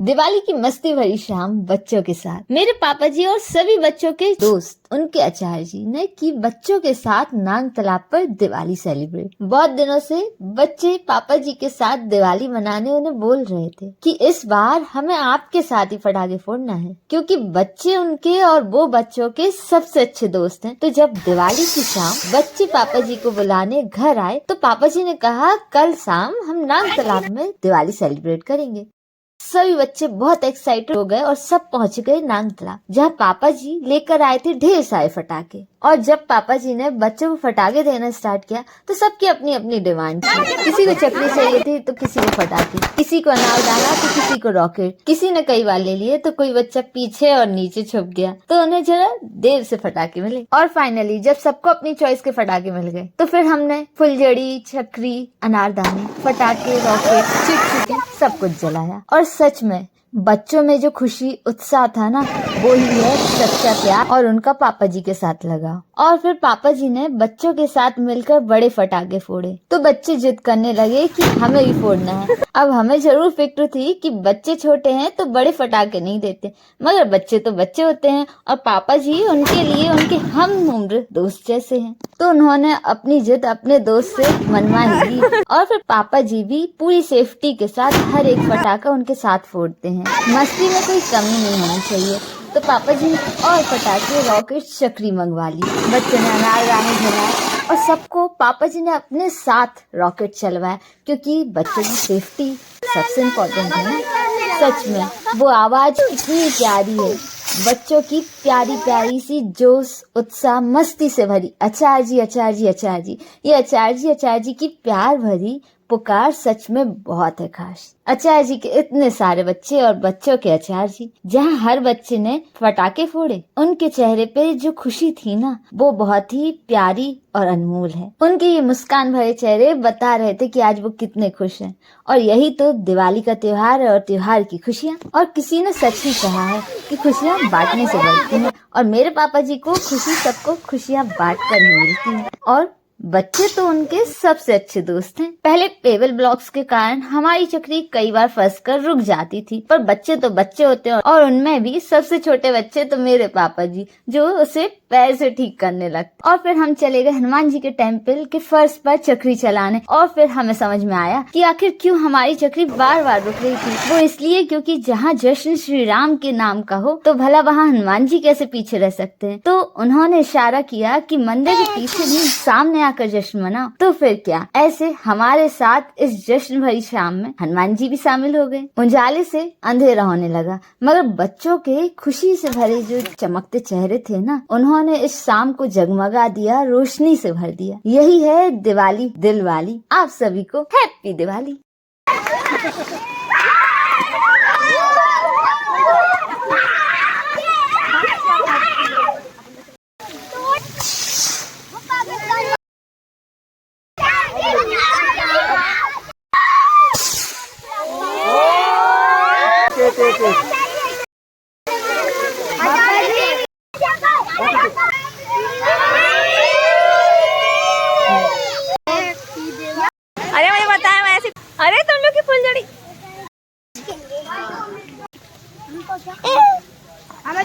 दिवाली की मस्ती भरी शाम बच्चों के साथ। मेरे पापा जी और सभी बच्चों के दोस्त उनके आचार्य जी ने की बच्चों के साथ नांग तालाब पर दिवाली सेलिब्रेट। बहुत दिनों से बच्चे पापा जी के साथ दिवाली मनाने उन्हें बोल रहे थे कि इस बार हमें आपके साथ ही पटाखे फोड़ना है, क्योंकि बच्चे उनके और वो बच्चों के सबसे अच्छे दोस्त हैं। तो जब दिवाली की शाम बच्चे पापा जी को बुलाने घर आए तो पापा जी ने कहा कल शाम हम नांग तालाब में दिवाली सेलिब्रेट करेंगे। सभी बच्चे बहुत एक्साइटेड हो गए और सब पहुंच गए नांग तालाब, जहाँ पापा जी लेकर आए थे ढेर सारे फटाके। और जब पापा जी ने बच्चों को फटाके देना स्टार्ट किया तो सबकी अपनी अपनी डिमांड थी। किसी को चकरी चाहिए थी तो किसी को फटाके, किसी को अनारदाना तो किसी को रॉकेट। किसी ने कई बार ले लिए तो कोई बच्चा पीछे और नीचे छुप गया तो उन्हें जरा देर से फटाके मिले। और फाइनली जब सबको अपनी चॉइस के फटाके मिल गए तो फिर हमने फुलझड़ी, चकरी, अनारदाने, फटाके, रॉकेट, चिकचिकी सब कुछ जलाया। और सच में बच्चों में जो खुशी उत्साह था ना, वो ही है सच्चा प्यार और उनका पापा जी के साथ लगा। और फिर पापा जी ने बच्चों के साथ मिलकर बड़े फटाके फोड़े तो बच्चे जिद करने लगे कि हमें भी फोड़ना है। अब हमें जरूर फिक्र थी कि बच्चे छोटे हैं तो बड़े फटाके नहीं देते, मगर बच्चे तो बच्चे होते हैं और पापा जी उनके लिए उनके हम उम्र दोस्त जैसे हैं। तो उन्होंने अपनी जिद अपने दोस्त से मनवा ही ली और फिर पापा जी भी पूरी सेफ्टी के साथ हर एक फटाका उनके साथ फोड़ते हैं। मस्ती में कोई कमी नहीं होनी चाहिए। तो पापा जी ने और फटाके, रॉकेट, चकरी मंगवा ली। बच्चों ने अनारदाने जलाए और सबको पापा जी ने अपने साथ रॉकेट चलवाया, क्योंकि बच्चों की सेफ्टी सबसे इम्पोर्टेंट है ना। सच में वो आवाज कितनी प्यारी है, बच्चों की प्यारी प्यारी सी जोश, उत्साह, मस्ती से भरी आचार्य जी आचार्य जी आचार्य जी। ये आचार्य जी की प्यार भरी पुकार सच में बहुत है खास। आचार्य जी के इतने सारे बच्चे और बच्चों के आचार्य जी, जहाँ हर बच्चे ने फटाके फोड़े, उनके चेहरे पे जो खुशी थी ना, वो बहुत ही प्यारी और अनमोल है। उनके ये मुस्कान भरे चेहरे बता रहे थे कि आज वो कितने खुश हैं। और यही तो दिवाली का त्योहार है और त्योहार की खुशियाँ। और किसी ने सच ही कहा है कि खुशियाँ बांटने से बढ़ती हैं, और मेरे पापा जी को खुशी सबको खुशियाँ बांट कर ही मिलती है। और बच्चे तो उनके सबसे अच्छे दोस्त हैं। पहले पेबल ब्लॉक्स के कारण हमारी चक्री कई बार फंस कर रुक जाती थी, पर बच्चे तो बच्चे होते हैं और उनमें भी सबसे छोटे बच्चे तो मेरे पापा जी, जो उसे पैर से ठीक करने लगते। और फिर हम चले गए हनुमान जी के टेम्पल के फर्श पर चक्री चलाने। और फिर हमें समझ में आया कि आखिर क्यों हमारी चक्री बार बार रुक रही थी। वो इसलिए क्योंकि जहाँ जश्न श्री राम के नाम का हो तो भला वहाँ हनुमान जी कैसे पीछे रह सकते हैं। तो उन्होंने इशारा किया कि मंदिर के पीछे भी सामने आकर जश्न मनाओ। तो फिर क्या, ऐसे हमारे साथ इस जश्न भरी शाम में हनुमान जी भी शामिल हो गए। उजाले से अंधेरा होने लगा, मगर बच्चों के खुशी से भरे जो चमकते चेहरे थे ना, उन्होंने इस शाम को जगमगा दिया, रोशनी से भर दिया। यही है दिवाली दिलवाली। आप सभी को हैप्पी दिवाली। अरे मुझे बताया मैं ऐसे, अरे तुम लोग की फुलझड़ी हमें